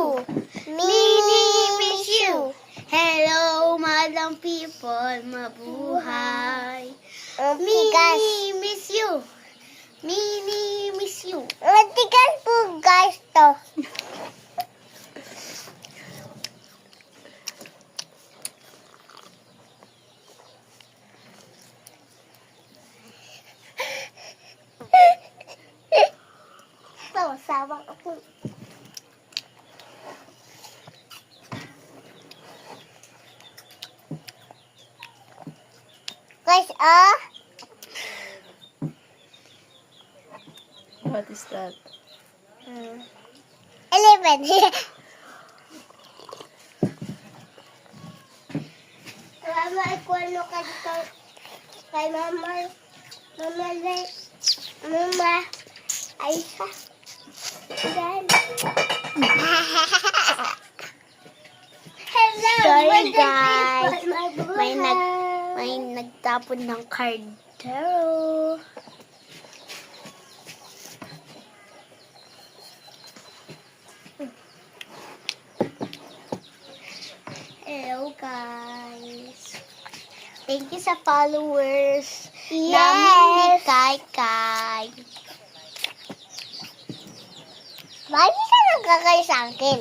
you. Mini miss you. Hello, madam people, mabuhay. Mini miss you. Mini miss you. Matigas po guys to. Sawa ako. Guys, What is that? 11. Mama, ikuano ka dito kay mama. Mama, Aisha. Dan. Hello, Sorry, wonderful guys. people, May mabuhay. nagtapon ng kardero. Hello, guys. Thank you sa followers namin ni Yes. Kai Kai. Bakit ka nagkakay sa akin?